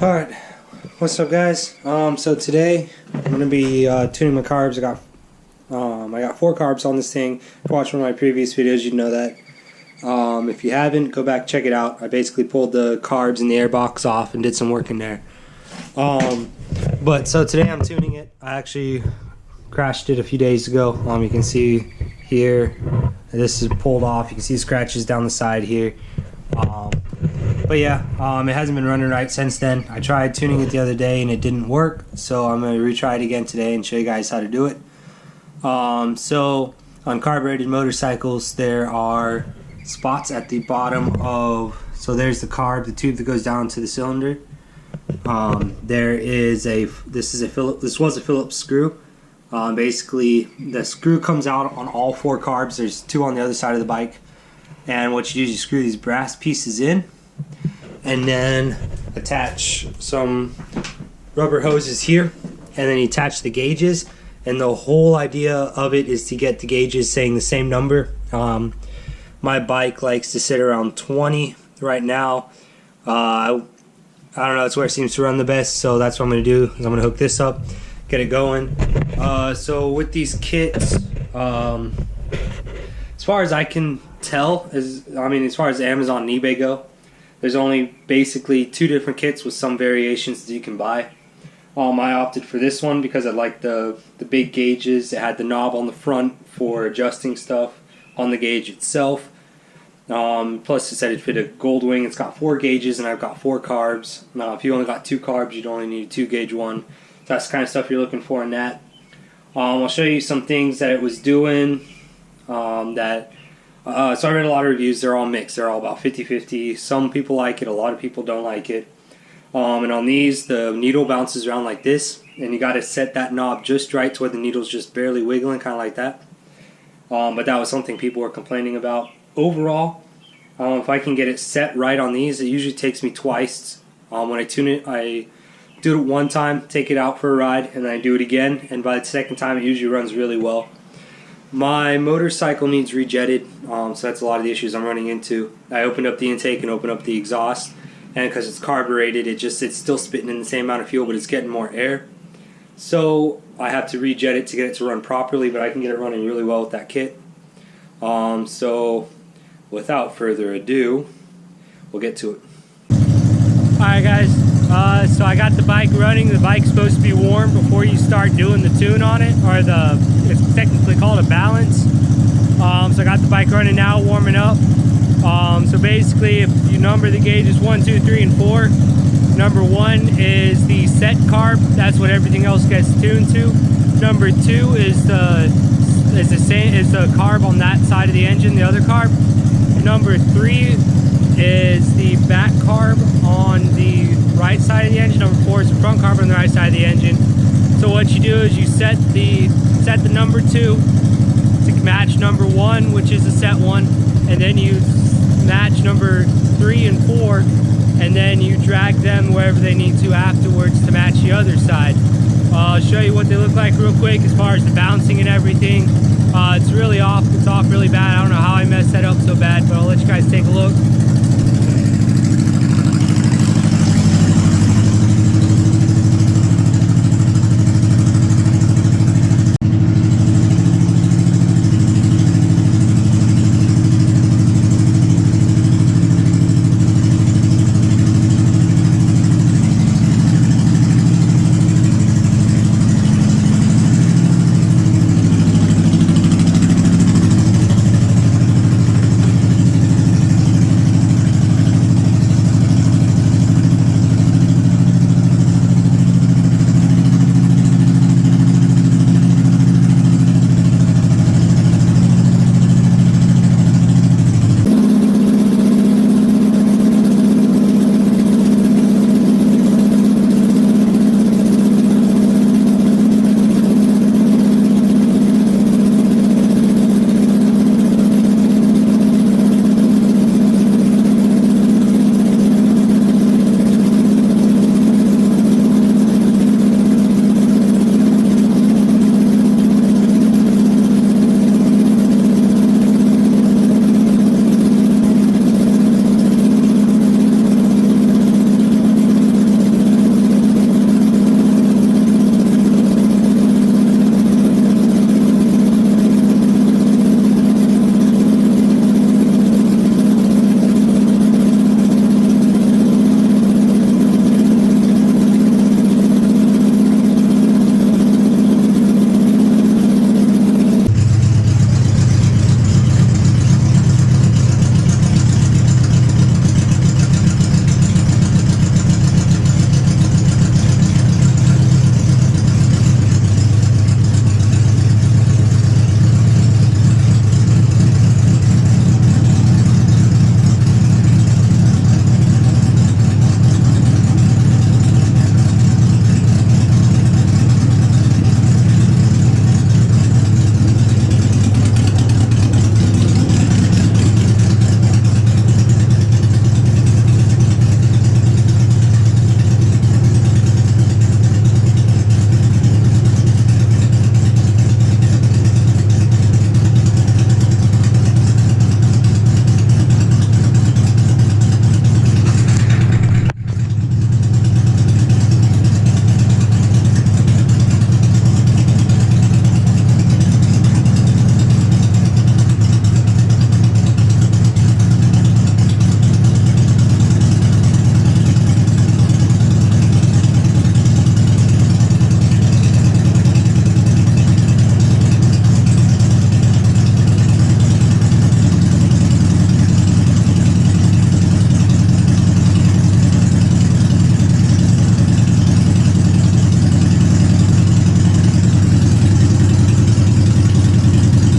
Alright, what's up guys? So today I'm going to be tuning my carbs. I got 4 carbs on this thing. If you watched one of my previous videos, you'd know that. If you haven't, go back, check it out. I basically pulled the carbs in the air box off and did some work in there. So today I'm tuning it. I actually crashed it a few days ago. You can see here, this is pulled off. You can see scratches down the side here. But yeah, it hasn't been running right since then. I tried tuning it the other day and it didn't work, so I'm going to retry it again today and show you guys how to do it. So on carbureted motorcycles, there are spots at the bottom of, so there's the carb, the tube that goes down to the cylinder. This was a Phillips screw. Basically the screw comes out on all 4 carbs. There's 2 on the other side of the bike, and what you do is you screw these brass pieces in and then attach some rubber hoses here, and then you attach the gauges, and the whole idea of it is to get the gauges saying the same number. My bike likes to sit around 20 right now. I don't know, that's where it seems to run the best, so that's what I'm going to do. I'm going to hook this up, get it going. So with these kits, as far as I can tell, as far as Amazon and eBay go, there's only basically 2 different kits with some variations that you can buy. I opted for this one because I like the big gauges. It had the knob on the front for adjusting stuff on the gauge itself. Plus it said it fit a Goldwing. It's got 4 gauges and I've got 4 carbs. Now if you only got 2 carbs, you'd only need a 2 gauge one. So that's the kind of stuff you're looking for in that. I'll show you some things that it was doing so I read a lot of reviews. They're all mixed. They're all about 50-50. Some people like it, a lot of people don't like it. And on these, the needle bounces around like this, and you got to set that knob just right to where the needle's just barely wiggling, kind of like that. But that was something people were complaining about. Overall, if I can get it set right on these, it usually takes me twice. When I tune it, I do it one time, take it out for a ride, and then I do it again. And by the second time, it usually runs really well. My motorcycle needs rejetted, so that's a lot of the issues I'm running into. I opened up the intake and opened up the exhaust, and because it's carbureted, it's still spitting in the same amount of fuel, but it's getting more air. So I have to rejet it to get it to run properly, but I can get it running really well with that kit. So without further ado, we'll get to it. Alright guys, so I got the bike running. The bike's supposed to be warm before you start doing the tune on it, or it's technically called a balance. So I got the bike running now, warming up. So basically, if you number the gauges 1, 2, 3, and 4, number 1 is the set carb. That's what everything else gets tuned to. Number 2 is the carb on that side of the engine, the other carb. Number 3 is the back carb on the right side of the engine. Number 4 is the front carb on the right side of the engine. So what you do is you set the number 2 to match number 1, which is the set one, and then you match number 3 and 4, and then you drag them wherever they need to afterwards to match the other side. I'll show you what they look like real quick as far as the bouncing and everything. It's really off. It's off really bad. I don't know how I messed that up so bad, but I'll let you guys take a look.